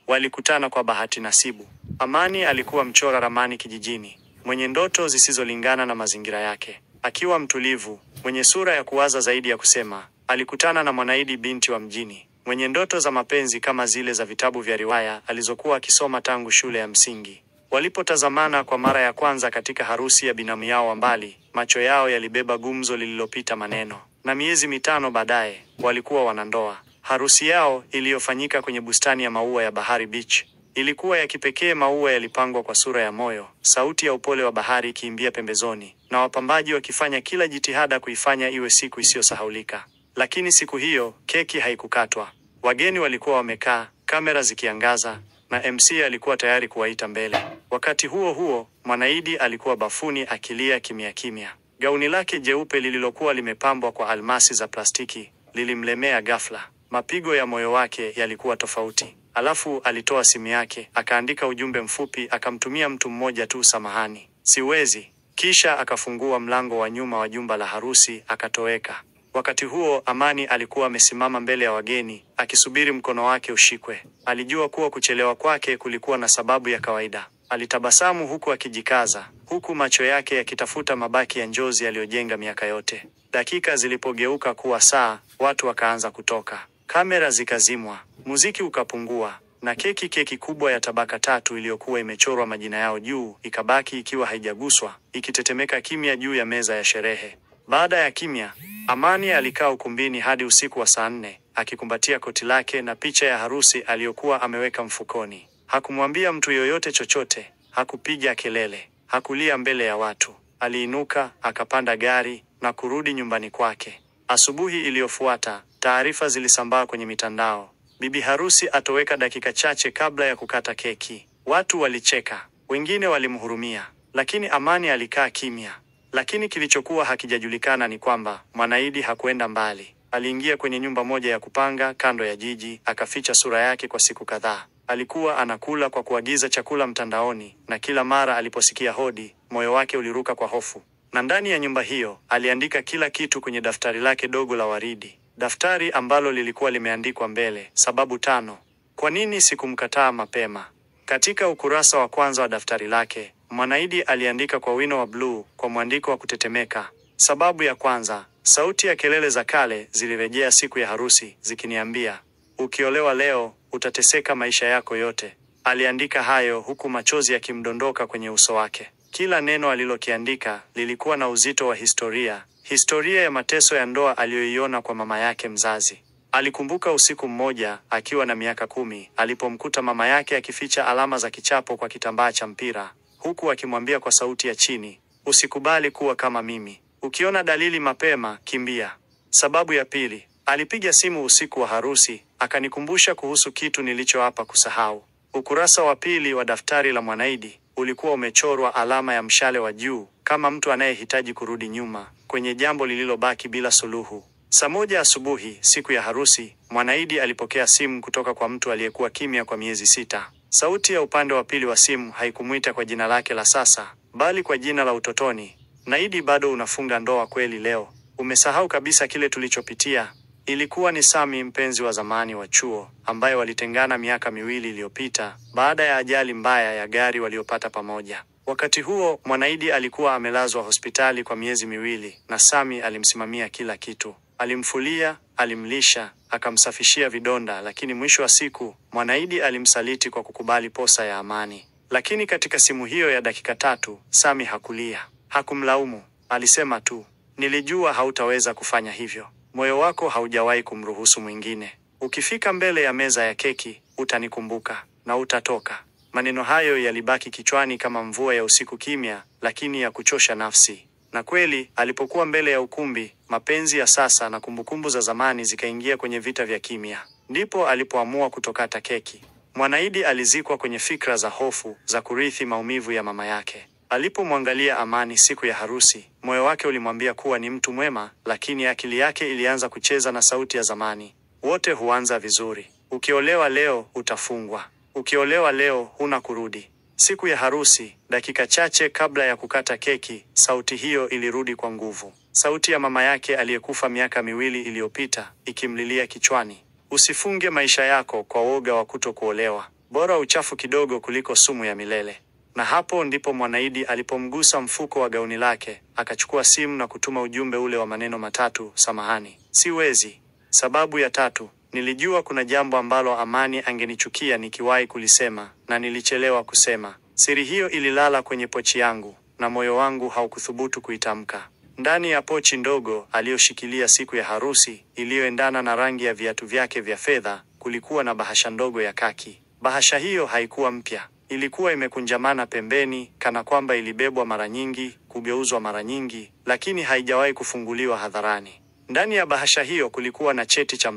Walikutana kwa bahati nasibu. Amani alikuwa mchora ramani kijijini, mwenye ndoto zisizolingana na mazingira yake. Akiwa mtulivu, mwenye sura ya kuwaza zaidi ya kusema, alikutana na Mwanaidi, binti wa mjini, mwenye ndoto za mapenzi kama zile za vitabu vya riwaya alizokuwa akisoma tangu shule ya msingi. Walipotazamana kwa mara ya kwanza katika harusi ya binamu yao wa mbali, macho yao yalibeba gumzo lililopita maneno. Na miezi 5 baadaye, walikuwa wanandoa. Harusi yao iliyofanyika kwenye bustani ya maua ya Bahari Beach ilikuwa ya kipekee. Maua yalipangwa kwa sura ya moyo, sauti ya upole wa bahari ikiimbia pembezoni, na wapambaji wakifanya kila jitihada kuifanya iwe siku isiyosahaulika. Lakini siku hiyo, keki haikukatwa. Wageni walikuwa wamekaa, kamera zikiangaza, na MC alikuwa tayari kuwaita mbele. Wakati huo huo, Mwanaidi alikuwa bafuni akilia kimya kimya. Gauni lake jeupe lililokuwa limepambwa kwa almasi za plastiki lilimlemea ghafla. Mapigo ya moyo wake yalikuwa tofauti. Alafu alitoa simu yake, akaandika ujumbe mfupi, akamtumia mtu mmoja tu: samahani, siwezi. Kisha akafungua mlango wa nyuma wa jumba la harusi, akatoweka. Wakati huo Amani alikuwa amesimama mbele ya wageni, akisubiri mkono wake ushikwe. Alijua kuwa kuchelewa kwake kulikuwa na sababu ya kawaida. Alitabasamu huku akijikaza, huku macho yake yakitafuta mabaki ya njozi aliyojenga miaka yote. Dakika zilipogeuka kuwa saa, watu wakaanza kutoka. Kamera zikazimwa, muziki ukapungua, na keki kubwa ya tabaka 3 iliyokuwa imechorwa majina yao juu ikabaki ikiwa haijaguswa, ikitetemeka kimya juu ya meza ya sherehe. Baada ya kimya, Amani alikaa ukumbini hadi usiku wa saa 4, akikumbatia koti lake na picha ya harusi aliyokuwa ameweka mfukoni. Hakumwambia mtu yoyote chochote, hakupiga kelele, hakulia mbele ya watu. Aliinuka, akapanda gari na kurudi nyumbani kwake. Asubuhi iliyofuata, taarifa zilisambaa kwenye mitandao. Bibi harusi atoweka dakika chache kabla ya kukata keki. Watu walicheka, wengine walimhurumia, lakini Amani alikaa kimya. Lakini kilichokuwa hakijajulikana ni kwamba Mwanaidi hakwenda mbali. Aliingia kwenye nyumba moja ya kupanga kando ya jiji, akaficha sura yake kwa siku kadhaa. Alikuwa anakula kwa kuagiza chakula mtandaoni, na kila mara aliposikia hodi, moyo wake uliruka kwa hofu. Na ndani ya nyumba hiyo, aliandika kila kitu kwenye daftari lake dogo la waridi. Daftari ambalo lilikuwa limeandikwa mbele, sababu 5. Kwa nini sikumkataa mapema? Katika ukurasa wa kwanza wa daftari lake, Mwanaidi aliandika kwa wino wa bluu kwa mwandiko wa kutetemeka. Sababu ya kwanza, sauti ya kelele za kale zilirejea siku ya harusi zikiniambia, ukiolewa leo, utateseka maisha yako yote. Aliandika hayo huku machozi yakimdondoka kwenye uso wake. Kila neno alilokiandika lilikuwa na uzito wa historia. Historia ya mateso ya ndoa aliyoiona kwa mama yake mzazi. Alikumbuka usiku mmoja, akiwa na miaka 10, alipomkuta mama yake akificha alama za kichapo kwa kitambaa cha mpira, huku akimwambia kwa sauti ya chini, usikubali kuwa kama mimi. Ukiona dalili mapema, kimbia. Sababu ya pili, alipiga simu usiku wa harusi, akanikumbusha kuhusu kitu nilichoapa kusahau. Ukurasa wa 2 wa daftari la Mwanaidi ulikuwa umechorwa alama ya mshale wa juu, kama mtu anayehitaji kurudi nyuma kwenye jambo lililobaki bila suluhu. Saa 1 asubuhi, siku ya harusi, Mwanaidi alipokea simu kutoka kwa mtu aliyekuwa kimya kwa miezi 6. Sauti ya upande wa pili wa simu haikumuita kwa jina lake la sasa, bali kwa jina la utotoni. Naidi, bado unafunga ndoa kweli leo? Umesahau kabisa kile tulichopitia? Ilikuwa ni Sami, mpenzi wa zamani wa chuo, ambaye walitengana miaka 2 iliyopita baada ya ajali mbaya ya gari waliopata pamoja. Wakati huo, Mwanaidi alikuwa amelazwa hospitali kwa miezi 2, na Sami alimsimamia kila kitu. Alimfulia, alimlisha, akamsafishia vidonda, lakini mwisho wa siku, Mwanaidi alimsaliti kwa kukubali posa ya Amani. Lakini katika simu hiyo ya dakika 3, Sami hakulia, hakumlaumu. Alisema tu, nilijua hautaweza kufanya hivyo. Moyo wako haujawahi kumruhusu mwingine. Ukifika mbele ya meza ya keki, utanikumbuka na utatoka. Maneno hayo yalibaki kichwani kama mvua ya usiku kimya, lakini ya kuchosha nafsi. Na kweli, alipokuwa mbele ya ukumbi, mapenzi ya sasa na kumbukumbu za zamani zikaingia kwenye vita vya kimya. Ndipo alipoamua kutokata keki. Mwanaidi alizikwa kwenye fikra za hofu, za kurithi maumivu ya mama yake. Alipomwangalia Amani siku ya harusi, moyo wake ulimwambia kuwa ni mtu mwema, lakini akili yake ilianza kucheza na sauti ya zamani. Wote huanza vizuri. Ukiolewa leo, utafungwa. Ukiolewa leo, huna kurudi. Siku ya harusi, dakika chache kabla ya kukata keki, sauti hiyo ilirudi kwa nguvu. Sauti ya mama yake aliyekufa miaka 2 iliyopita, ikimlilia kichwani. Usifunge maisha yako kwa woga wa kutokuolewa. Bora uchafu kidogo kuliko sumu ya milele. Na hapo ndipo Mwanaidi alipomgusa mfuko wa gauni lake, akachukua simu na kutuma ujumbe ule wa maneno matatu: samahani, siwezi. Sababu ya tatu: nilijua kuna jambo ambalo Amani angenichukia nikiwahi kulisema, na nilichelewa kusema. Siri hiyo ililala kwenye pochi yangu, na moyo wangu haukuthubutu kuitamka. Ndani ya pochi ndogo aliyoshikilia siku ya harusi, iliyoendana na rangi ya viatu vyake vya fedha, kulikuwa na bahasha ndogo ya kaki. Bahasha hiyo haikuwa mpya. Ilikuwa imekunjamana pembeni, kana kwamba ilibebwa mara nyingi, kugeuzwa mara nyingi, lakini haijawahi kufunguliwa hadharani. Ndani ya bahasha hiyo kulikuwa na cheti cha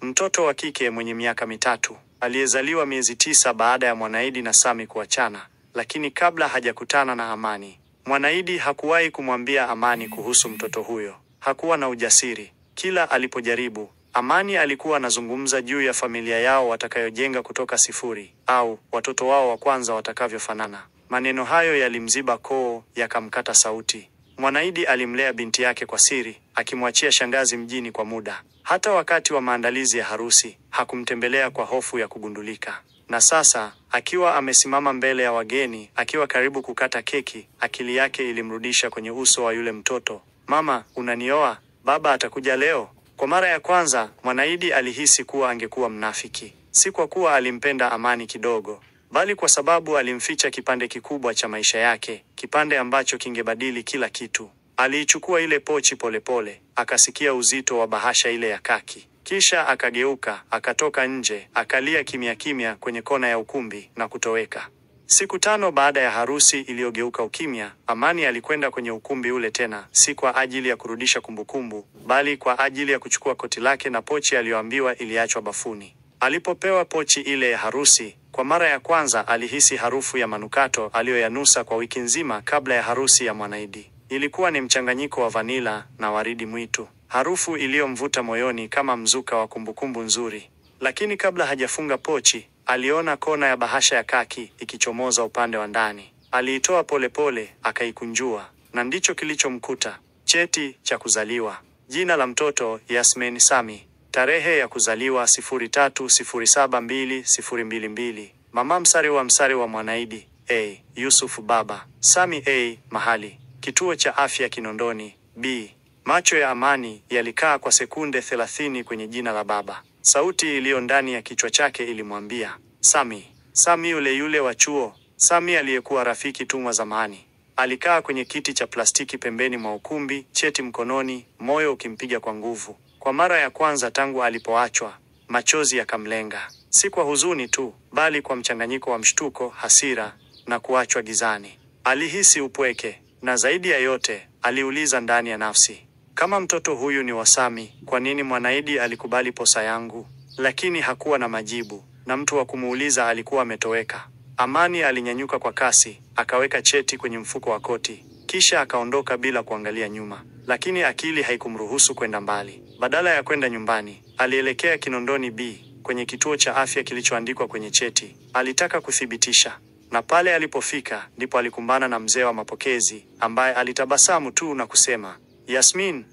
mtoto wa kike mwenye miaka 3, aliyezaliwa miezi 9 baada ya Mwanaidi na Sami kuachana. Lakini kabla hajakutana na Amani, Mwanaidi hakuwahi kumwambia Amani kuhusu mtoto huyo. Hakuwa na ujasiri. Kila alipojaribu, Amani alikuwa anazungumza juu ya familia yao watakayojenga kutoka sifuri, au watoto wao wa kwanza watakavyofanana. Maneno hayo yalimziba koo, yakamkata sauti. Mwanaidi alimlea binti yake kwa siri, akimwachia shangazi mjini kwa muda. Hata wakati wa maandalizi ya harusi, hakumtembelea kwa hofu ya kugundulika. Na sasa, akiwa amesimama mbele ya wageni, akiwa karibu kukata keki, akili yake ilimrudisha kwenye uso wa yule mtoto. Mama, unanioa? Baba atakuja leo? Kwa mara ya kwanza, Mwanaidi alihisi kuwa angekuwa mnafiki. Si kwa kuwa alimpenda Amani kidogo, bali kwa sababu alimficha kipande kikubwa cha maisha yake, kipande ambacho kingebadili kila kitu. Aliichukua ile pochi polepole, akasikia uzito wa bahasha ile ya kaki. Kisha akageuka, akatoka nje, akalia kimya kimya kwenye kona ya ukumbi na kutoweka. Siku 5 baada ya harusi iliyogeuka ukimya, Amani alikwenda kwenye ukumbi ule tena, si kwa ajili ya kurudisha kumbukumbu, bali kwa ajili ya kuchukua koti lake na pochi aliyoambiwa iliachwa bafuni. Alipopewa pochi ile ya harusi, kwa mara ya kwanza alihisi harufu ya manukato aliyoyanusa kwa wiki nzima kabla ya harusi ya Mwanaidi. Ilikuwa ni mchanganyiko wa vanila na waridi mwitu, harufu iliyomvuta moyoni kama mzuka wa kumbukumbu nzuri. Lakini kabla hajafunga pochi, aliona kona ya bahasha ya kaki ikichomoza upande wa ndani. Aliitoa polepole, akaikunjua, na ndicho kilichomkuta: cheti cha kuzaliwa. Jina la mtoto: Yasmin Sami. Tarehe ya kuzaliwa: 03/07/2022. Mama msari wa Mwanaidi: A. Yusuf. Baba Sami. A. Mahali: kituo cha afya Kinondoni. B. Macho ya Amani yalikaa kwa sekunde 30 kwenye jina la baba. Sauti iliyo ndani ya kichwa chake ilimwambia, Sami. Sami yule wa chuo, Sami aliyekuwa rafiki tu wa zamani. Alikaa kwenye kiti cha plastiki pembeni mwa ukumbi, cheti mkononi, moyo ukimpiga kwa nguvu. Kwa mara ya kwanza tangu alipoachwa, machozi yakamlenga. Si kwa huzuni tu, bali kwa mchanganyiko wa mshtuko, hasira na kuachwa gizani. Alihisi upweke, na zaidi ya yote, aliuliza ndani ya nafsi, kama mtoto huyu ni wa Sami, kwa nini Mwanaidi alikubali posa yangu? Lakini hakuwa na majibu, na mtu wa kumuuliza alikuwa ametoweka. Amani alinyanyuka kwa kasi, akaweka cheti kwenye mfuko wa koti, kisha akaondoka bila kuangalia nyuma. Lakini akili haikumruhusu kwenda mbali. Badala ya kwenda nyumbani, alielekea Kinondoni B, kwenye kituo cha afya kilichoandikwa kwenye cheti. Alitaka kuthibitisha. Na pale alipofika, ndipo alikumbana na mzee wa mapokezi, ambaye alitabasamu tu na kusema, Yasmin,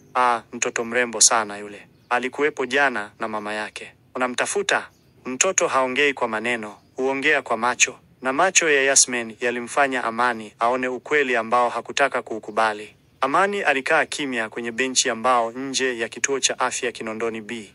mtoto mrembo sana yule. Alikuwepo jana na mama yake. Unamtafuta? Mtoto haongei kwa maneno, huongea kwa macho. Na macho ya Yasmin yalimfanya Amani aone ukweli ambao hakutaka kuukubali. Amani alikaa kimya kwenye benchi ya mbao nje ya kituo cha afya Kinondoni B.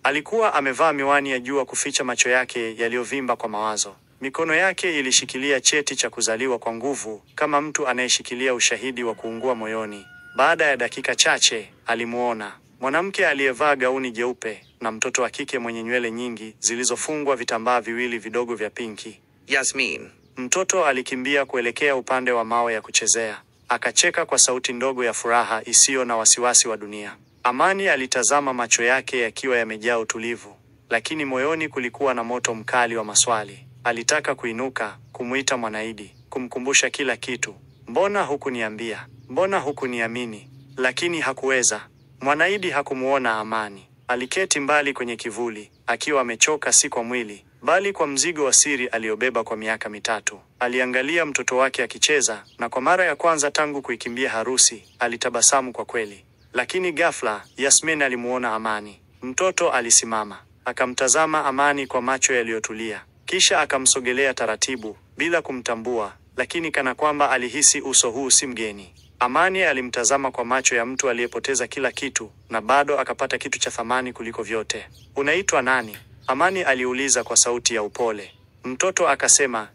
Alikuwa amevaa miwani ya jua kuficha macho yake yaliyovimba kwa mawazo. Mikono yake ilishikilia cheti cha kuzaliwa kwa nguvu, kama mtu anayeshikilia ushahidi wa kuungua moyoni. Baada ya dakika chache, alimuona mwanamke aliyevaa gauni jeupe na mtoto wa kike mwenye nywele nyingi zilizofungwa vitambaa viwili vidogo vya pinki. Yasmin. Mtoto alikimbia kuelekea upande wa mawe ya kuchezea. Akacheka kwa sauti ndogo ya furaha isiyo na wasiwasi wa dunia. Amani alitazama, macho yake yakiwa yamejaa utulivu, lakini moyoni kulikuwa na moto mkali wa maswali. Alitaka kuinuka, kumuita Mwanaidi, kumkumbusha kila kitu. Mbona hukuniambia? Mbona hukuniamini? Lakini hakuweza. Mwanaidi hakumuona Amani. Aliketi mbali kwenye kivuli, akiwa amechoka, si kwa mwili, bali kwa mzigo wa siri aliobeba kwa miaka 3. Aliangalia mtoto wake akicheza, na kwa mara ya kwanza tangu kuikimbia harusi, alitabasamu kwa kweli. Lakini ghafla, Yasmin alimuona Amani. Mtoto alisimama, akamtazama Amani kwa macho yaliyotulia. Kisha akamsogelea taratibu, bila kumtambua, lakini kana kwamba alihisi uso huu si mgeni. Amani alimtazama kwa macho ya mtu aliyepoteza kila kitu, na bado akapata kitu cha thamani kuliko vyote. Unaitwa nani? Amani aliuliza kwa sauti ya upole. Mtoto akasema,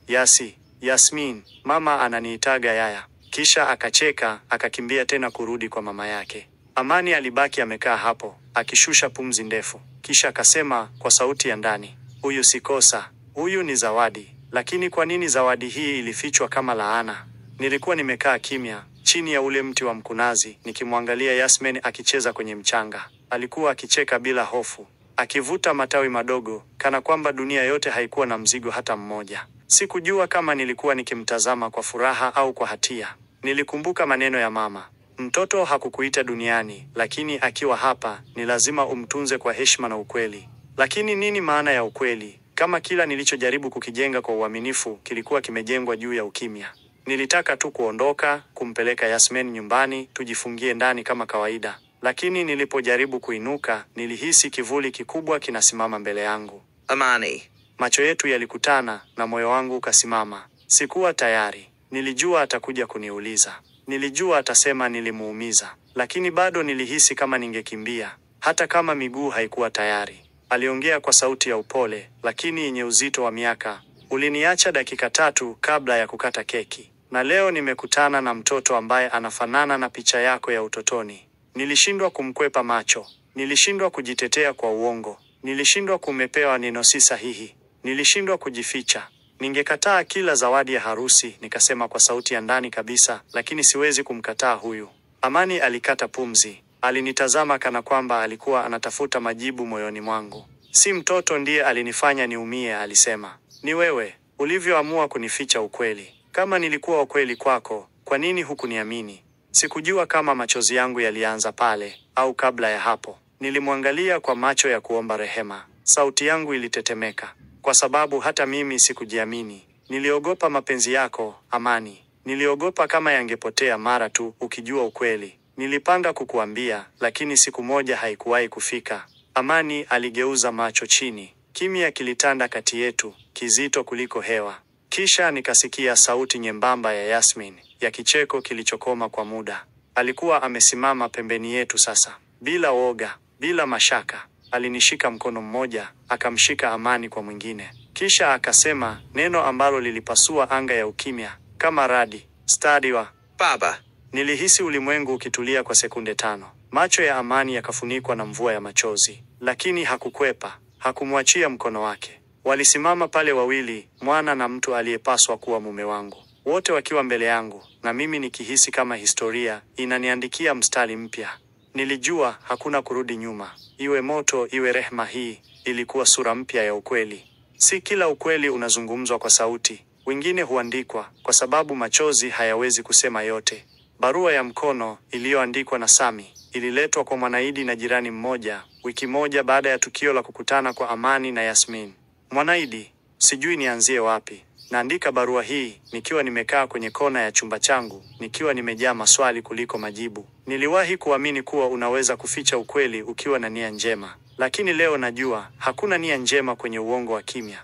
Yasmin, mama ananiitaga Yaya. Kisha akacheka, akakimbia tena kurudi kwa mama yake. Amani alibaki amekaa hapo, akishusha pumzi ndefu. Kisha akasema kwa sauti ya ndani, huyu si kosa, huyu ni zawadi. Lakini kwa nini zawadi hii ilifichwa kama laana? Nilikuwa nimekaa kimya, chini ya ule mti wa mkunazi, nikimwangalia Yasmin akicheza kwenye mchanga. Alikuwa akicheka bila hofu, akivuta matawi madogo, kana kwamba dunia yote haikuwa na mzigo hata mmoja. Sikujua kama nilikuwa nikimtazama kwa furaha au kwa hatia. Nilikumbuka maneno ya mama. Mtoto hakukuita duniani, lakini akiwa hapa, ni lazima umtunze kwa heshima na ukweli. Lakini nini maana ya ukweli, kama kila nilichojaribu kukijenga kwa uaminifu, kilikuwa kimejengwa juu ya ukimya? Nilitaka tu kuondoka, kumpeleka Yasmin nyumbani, tujifungie ndani kama kawaida. Lakini nilipojaribu kuinuka, nilihisi kivuli kikubwa kinasimama mbele yangu. Amani. Macho yetu yalikutana, na moyo wangu ukasimama. Sikuwa tayari. Nilijua atakuja kuniuliza. Nilijua atasema nilimuumiza. Lakini bado nilihisi kama ningekimbia, hata kama miguu haikuwa tayari. Aliongea kwa sauti ya upole, lakini yenye uzito wa miaka. Uliniacha dakika 3 kabla ya kukata keki. Na leo nimekutana na mtoto ambaye anafanana na picha yako ya utotoni. Nilishindwa kumkwepa macho. Nilishindwa kujitetea kwa uongo. Nilishindwa kumepewa neno si sahihi. Nilishindwa kujificha. Ningekataa kila zawadi ya harusi, nikasema kwa sauti ya ndani kabisa, lakini siwezi kumkataa huyu. Amani alikata pumzi. Alinitazama kana kwamba alikuwa anatafuta majibu moyoni mwangu. Si mtoto ndiye alinifanya niumie, alisema. Ni wewe, ulivyoamua kunificha ukweli. Kama nilikuwa ukweli kwako, kwa nini hukuniamini? Sikujua kama machozi yangu yalianza pale, au kabla ya hapo. Nilimwangalia kwa macho ya kuomba rehema. Sauti yangu ilitetemeka, kwa sababu hata mimi sikujiamini. Niliogopa mapenzi yako, Amani. Niliogopa kama yangepotea mara tu ukijua ukweli. Nilipanga kukuambia, lakini siku moja haikuwahi kufika. Amani aligeuza macho chini. Kimya kilitanda kati yetu, kizito kuliko hewa. Kisha nikasikia sauti nyembamba ya Yasmin, ya kicheko kilichokoma kwa muda. Alikuwa amesimama pembeni yetu sasa, bila woga, bila mashaka. Alinishika mkono mmoja, akamshika Amani kwa mwingine. Kisha akasema neno ambalo lilipasua anga ya ukimya, kama radi, stadi wa Baba. Nilihisi ulimwengu ukitulia kwa sekunde 5. Macho ya Amani yakafunikwa na mvua ya machozi, lakini hakukwepa, hakumwachia mkono wake. Walisimama pale wawili, mwana na mtu aliyepaswa kuwa mume wangu, wote wakiwa mbele yangu, na mimi nikihisi kama historia inaniandikia mstari mpya. Nilijua hakuna kurudi nyuma. Iwe moto, iwe rehema, hii ilikuwa sura mpya ya ukweli. Si kila ukweli unazungumzwa kwa sauti, wengine huandikwa, kwa sababu machozi hayawezi kusema yote. Barua ya mkono iliyoandikwa na Sami ililetwa kwa Mwanaidi na jirani mmoja, wiki moja baada ya tukio la kukutana kwa Amani na Yasmin. Mwanaidi, sijui nianzie wapi. Naandika barua hii nikiwa nimekaa kwenye kona ya chumba changu, nikiwa nimejaa maswali kuliko majibu. Niliwahi kuamini kuwa unaweza kuficha ukweli ukiwa na nia njema, lakini leo najua hakuna nia njema kwenye uongo wa kimya.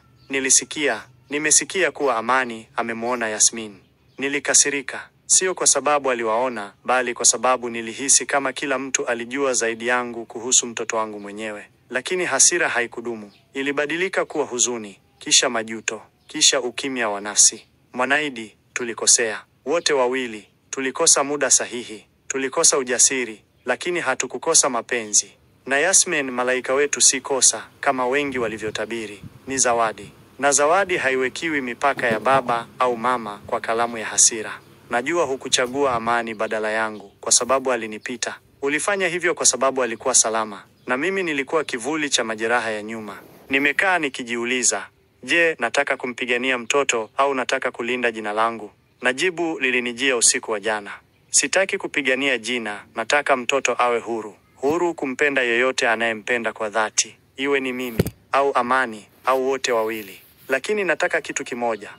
Nimesikia kuwa Amani amemwona Yasmin. Nilikasirika, sio kwa sababu aliwaona, bali kwa sababu nilihisi kama kila mtu alijua zaidi yangu kuhusu mtoto wangu mwenyewe. Lakini hasira haikudumu. Ilibadilika kuwa huzuni, kisha majuto, kisha ukimya wa nafsi. Mwanaidi, tulikosea. Wote wawili, tulikosa muda sahihi, tulikosa ujasiri, lakini hatukukosa mapenzi. Na Yasmin, malaika wetu, si kosa, kama wengi walivyotabiri. Ni zawadi. Na zawadi haiwekiwi mipaka ya baba au mama kwa kalamu ya hasira. Najua hukuchagua Amani badala yangu, kwa sababu alinipita. Ulifanya hivyo kwa sababu alikuwa salama, na mimi nilikuwa kivuli cha majeraha ya nyuma. Nimekaa nikijiuliza, je, nataka kumpigania mtoto au nataka kulinda jina langu? Na jibu lilinijia usiku wa jana. Sitaki kupigania jina, nataka mtoto awe huru. Huru kumpenda yeyote anayempenda kwa dhati. Iwe ni mimi, au Amani, au wote wawili. Lakini nataka kitu kimoja.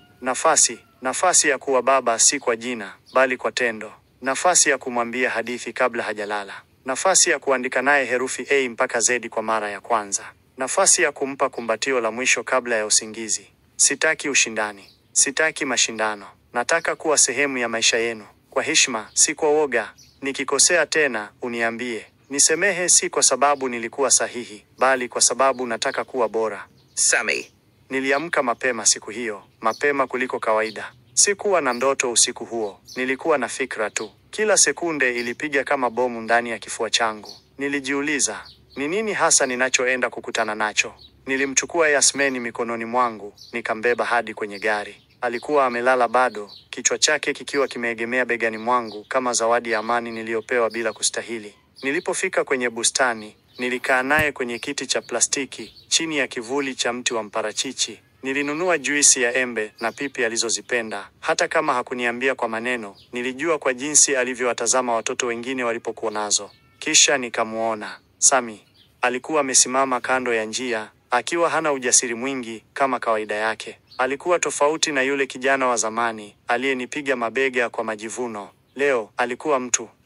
Nafasi ya kuwa baba, si kwa jina, bali kwa tendo. Nafasi ya kumwambia hadithi kabla hajalala. Nafasi ya kuandika naye herufi A mpaka Z kwa mara ya kwanza. Nafasi ya kumpa kumbatio la mwisho kabla ya usingizi. Sitaki ushindani. Sitaki mashindano. Nataka kuwa sehemu ya maisha yenu. Kwa heshima, si kwa woga. Nikikosea tena, uniambie. Nisemehe si kwa sababu nilikuwa sahihi, bali kwa sababu nataka kuwa bora. Sammy. Niliamka mapema siku hiyo, mapema kuliko kawaida. Sikuwa na ndoto usiku huo, nilikuwa na fikra tu. Kila sekunde ilipiga kama bomu ndani ya kifua changu. Nilijiuliza, ni nini hasa ninachoenda kukutana nacho? Nilimchukua Yasmini mikononi mwangu, nikambeba hadi kwenye gari. Alikuwa amelala bado, kichwa chake kikiwa kimeegemea begani mwangu kama zawadi ya amani niliyopewa bila kustahili. Nilipofika kwenye bustani, nilikaa naye kwenye kiti cha plastiki, chini ya kivuli cha mti wa mparachichi. Nilinunua juisi ya embe na pipi alizozipenda. Hata kama hakuniambia kwa maneno, nilijua kwa jinsi alivyowatazama watoto wengine walipokuwa nazo. Kisha nikamuona Sammy. Alikuwa amesimama kando ya njia, akiwa hana ujasiri mwingi kama kawaida yake. Alikuwa tofauti na yule kijana wa zamani, aliyenipiga mabega kwa majivuno. Leo, alikuwa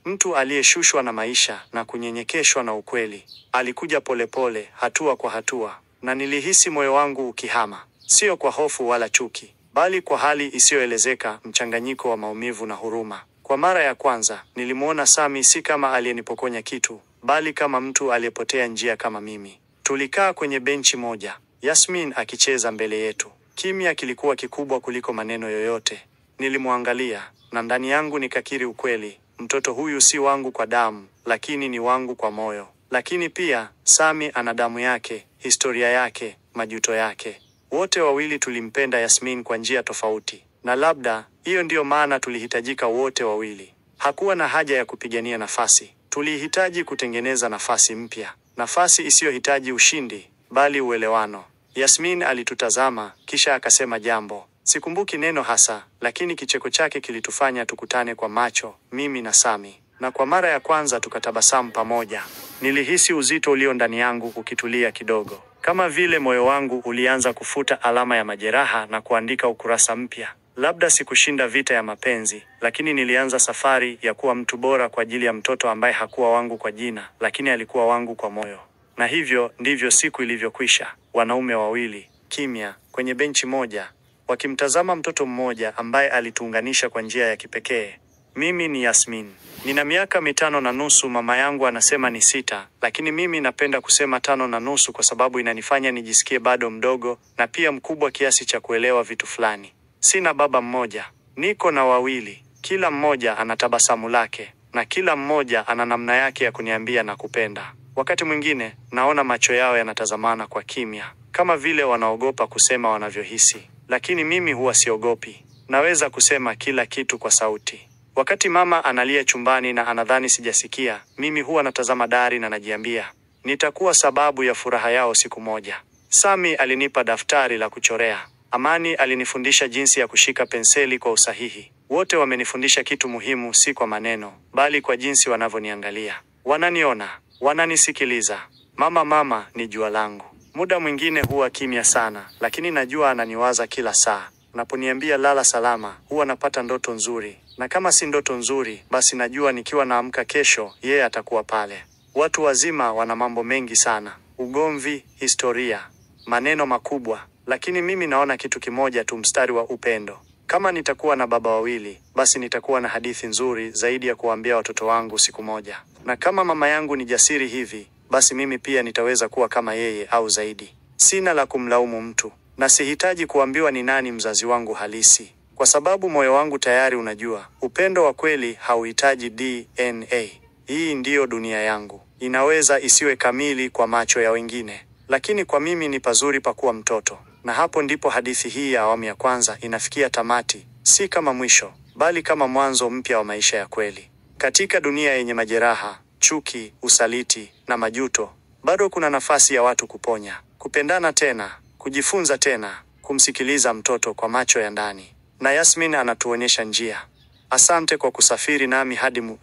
mtu aliyeshushwa na maisha na kunyenyekeshwa na ukweli. Alikuja polepole, hatua kwa hatua, na nilihisi moyo wangu ukihama. Sio kwa hofu wala chuki, bali kwa hali isiyoelezeka, mchanganyiko wa maumivu na huruma. Kwa mara ya kwanza, nilimuona Sammy si kama aliyenipokonya kitu, bali kama mtu aliyepotea njia kama mimi. Tulikaa kwenye benchi moja, Yasmin akicheza mbele yetu. Kimya kilikuwa kikubwa kuliko maneno yoyote. Nilimwangalia, na ndani yangu nikakiri ukweli. Mtoto huyu si wangu kwa damu, lakini ni wangu kwa moyo. Lakini pia, Sammy ana damu yake, historia yake, majuto yake. Wote wawili tulimpenda Yasmin kwa njia tofauti. Na labda, hiyo ndiyo maana tulihitajika wote wawili. Hakuwa na haja ya kupigania nafasi. Tulihitaji kutengeneza nafasi mpya. Nafasi isiyohitaji ushindi, bali uelewano. Yasmin alitutazama, kisha akasema jambo. Sikumbuki neno hasa, lakini kicheko chake kilitufanya tukutane kwa macho, mimi na Sammy. Na kwa mara ya kwanza tukatabasamu pamoja. Nilihisi uzito ulio ndani yangu ukitulia kidogo. Kama vile moyo wangu ulianza kufuta alama ya majeraha na kuandika ukurasa mpya. Labda sikushinda vita ya mapenzi, lakini nilianza safari ya kuwa mtu bora kwa ajili ya mtoto ambaye hakuwa wangu kwa jina, lakini alikuwa wangu kwa moyo. Na hivyo ndivyo siku ilivyokwisha. Wanaume wawili, kimya, kwenye benchi moja, wakimtazama mtoto mmoja ambaye alituunganisha kwa njia ya kipekee. Mimi ni Yasmin. Nina miaka 5.5, mama yangu anasema ni 6, lakini mimi napenda kusema 5.5 kwa sababu inanifanya nijisikie bado mdogo na pia mkubwa kiasi cha kuelewa vitu fulani. Sina baba mmoja, niko na wawili. Kila mmoja ana tabasamu lake, na kila mmoja ana namna yake ya kuniambia na kupenda. Wakati mwingine, naona macho yao yanatazamana kwa kimya, kama vile wanaogopa kusema wanavyohisi. Lakini mimi huwa siogopi. Naweza kusema kila kitu kwa sauti. Wakati mama analia chumbani na anadhani sijasikia, mimi huwa natazama dari na najiambia, nitakuwa sababu ya furaha yao siku moja. Sammy alinipa daftari la kuchorea. Amani alinifundisha jinsi ya kushika penseli kwa usahihi. Wote wamenifundisha kitu muhimu, si kwa maneno, bali kwa jinsi wanavyoniangalia. Wananiona, wananisikiliza. Mama ni jua langu. Muda mwingine huwa kimya sana, lakini najua ananiwaza kila saa. Anaponiambia lala salama, huwa napata ndoto nzuri. Na kama si ndoto nzuri, basi najua nikiwa naamka kesho, yeye atakuwa pale. Watu wazima wana mambo mengi sana. Ugomvi, historia, maneno makubwa. Lakini mimi naona kitu kimoja tu, mstari wa upendo. Kama nitakuwa na baba wawili, basi nitakuwa na hadithi nzuri zaidi ya kuambia watoto wangu siku moja. Na kama mama yangu ni jasiri hivi, basi mimi pia nitaweza kuwa kama yeye au zaidi. Sina la kumlaumu mtu, na sihitaji kuambiwa ni nani mzazi wangu halisi. Kwa sababu moyo wangu tayari unajua, upendo wa kweli hauhitaji DNA. Hii ndiyo dunia yangu. Inaweza isiwe kamili kwa macho ya wengine, lakini kwa mimi ni pazuri pa kuwa mtoto. Na hapo ndipo hadithi hii ya awamu ya kwanza inafikia tamati, si kama mwisho, bali kama mwanzo mpya wa maisha ya kweli. Katika dunia yenye majeraha, chuki, usaliti na majuto, bado kuna nafasi ya watu kuponya, kupendana tena, kujifunza tena, kumsikiliza mtoto kwa macho ya ndani. Na Yasmin anatuonyesha njia. Asante kwa kusafiri nami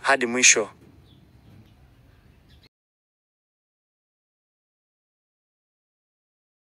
hadi mwisho.